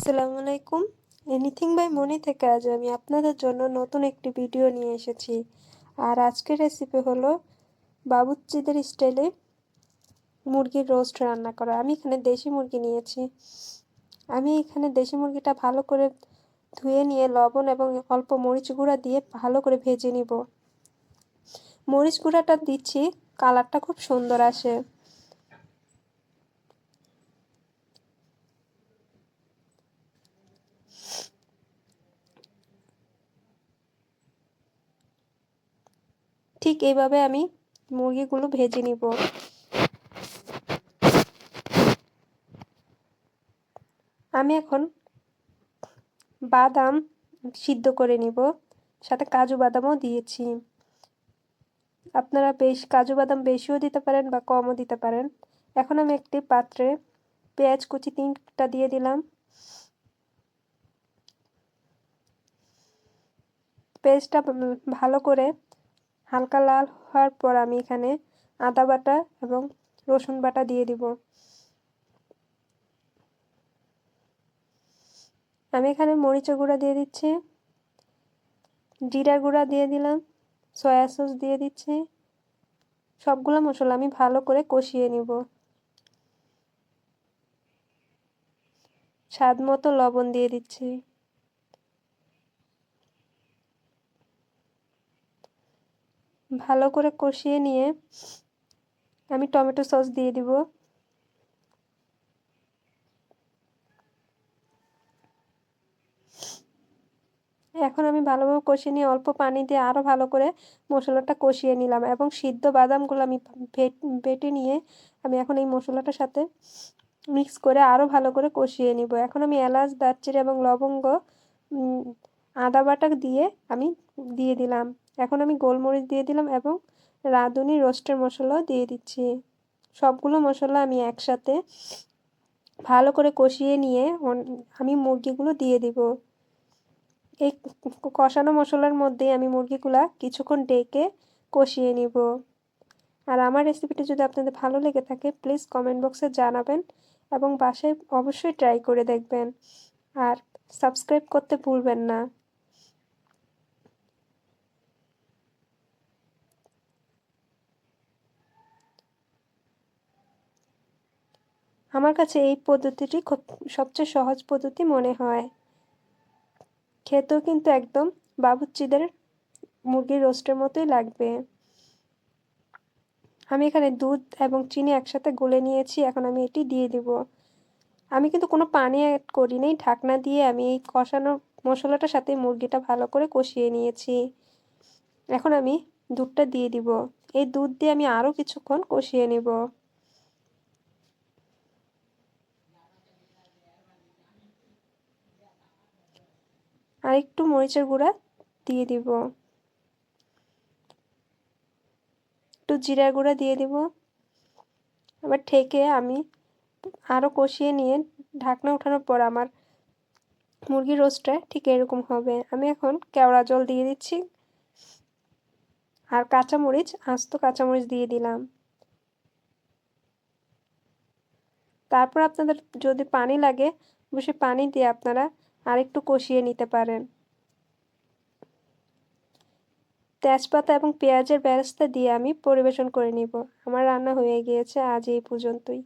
আসসালামু আলাইকুম। Anything by মনি থেকে আজ আমি আপনাদের জন্য নতুন একটি ভিডিও নিয়ে এসেছি। আর আজকের রেসিপি হলো বাবুর্চিদের স্টাইলে মুরগির রোস্ট রান্না করা। আমি এখানে দেশি মুরগি নিয়েছি। আমি এখানে দেশি মুরগিটা ভালো করে ধুয়ে নিয়ে লবণ এবং অল্প মরিচ গুঁড়া দিয়ে ভালো করে ভেজে নিব। মরিচ গুঁড়াটা দিচ্ছি, কালারটা খুব সুন্দর আসে। ঠিক এইভাবে আমি মুরগিগুলো ভেজে নিব। আমি এখন বাদাম সিদ্ধ করে নিব, সাথে কাজু বাদামও দিয়েছি। আপনারা কাজু বাদাম বেশিও দিতে পারেন বা কমও দিতে পারেন। এখন আমি একটি পাত্রে পেঁয়াজ কুচি 3টা দিয়ে দিলাম। পেঁয়াজটা ভালো করে হালকা লাল হওয়ার পর আমি এখানে আদা বাটা এবং রসুন বাটা দিয়ে দিব। আমি এখানে মরিচের গুঁড়া দিয়ে দিচ্ছি, জিরার গুঁড়া দিয়ে দিলাম, সয়া সস দিয়ে দিচ্ছি। সবগুলো মশলা আমি ভালো করে কষিয়ে নিব। স্বাদ মতো লবণ দিয়ে দিচ্ছি। ভালো করে কষিয়ে নিয়ে আমি টমেটো সস দিয়ে দিব। এখন আমি ভালোভাবে কষিয়ে নিয়ে অল্প পানি দিয়ে আরও ভালো করে মশলাটা কষিয়ে নিলাম এবং সিদ্ধ বাদামগুলো আমি বেটে নিয়ে আমি এখন এই মশলাটার সাথে মিক্স করে আরও ভালো করে কষিয়ে নিব। এখন আমি এলাচ, দারচিনি এবং লবঙ্গ, আদা বাটা দিয়ে আমি দিয়ে দিলাম। এখন আমি গোলমরিচ দিয়ে দিলাম এবং রাঁধুনি রোস্টের মশলাও দিয়ে দিচ্ছি। সবগুলো মশলা আমি একসাথে ভালো করে কষিয়ে নিয়ে আমি মুরগিগুলো দিয়ে দিব। এই কষানো মশলার মধ্যে আমি মুরগিগুলা কিছুক্ষণ ডেকে কষিয়ে নিব। আর আমার রেসিপিটি যদি আপনাদের ভালো লেগে থাকে প্লিজ কমেন্ট বক্সে জানাবেন এবং বাসায় অবশ্যই ট্রাই করে দেখবেন। আর সাবস্ক্রাইব করতে ভুলবেন না। আমার কাছে এই পদ্ধতিটি খুব সবচেয়ে সহজ পদ্ধতি মনে হয়। খেতেও কিন্তু একদম বাবুর্চিদের মুরগির রোস্টের মতোই লাগবে। আমি এখানে দুধ এবং চিনি একসাথে গুলে নিয়েছি, এখন আমি এটি দিয়ে দিব। আমি কিন্তু কোনো পানি অ্যাড করিনি, ঢাকনা দিয়ে আমি এই কষানো মশলাটার সাথে মুরগিটা ভালো করে কষিয়ে নিয়েছি। এখন আমি দুধটা দিয়ে দিব। এই দুধ দিয়ে আমি আরও কিছুক্ষণ কষিয়ে নেব। আর একটু মরিচের গুঁড়া দিয়ে দিব, একটু জিরার গুঁড়া দিয়ে দিব। আবার ঢেকে আমি আরও কষিয়ে নিয়ে ঢাকনা ওঠানোর পর আমার মুরগির রোস্টটা ঠিক এরকম হবে। আমি এখন কেওড়া জল দিয়ে দিচ্ছি আর কাঁচামরিচ, আস্ত কাঁচামরিচ দিয়ে দিলাম। তারপর আপনাদের যদি পানি লাগে অবশ্যই পানি দিয়ে আপনারা আরেকটু কষিয়ে নিতে পারেন। তেজপাতা এবং পেঁয়াজের বেরেস্তা দিয়ে আমি পরিবেশন করে নিব। আমার রান্না হয়ে গিয়েছে আজ এই পর্যন্তই।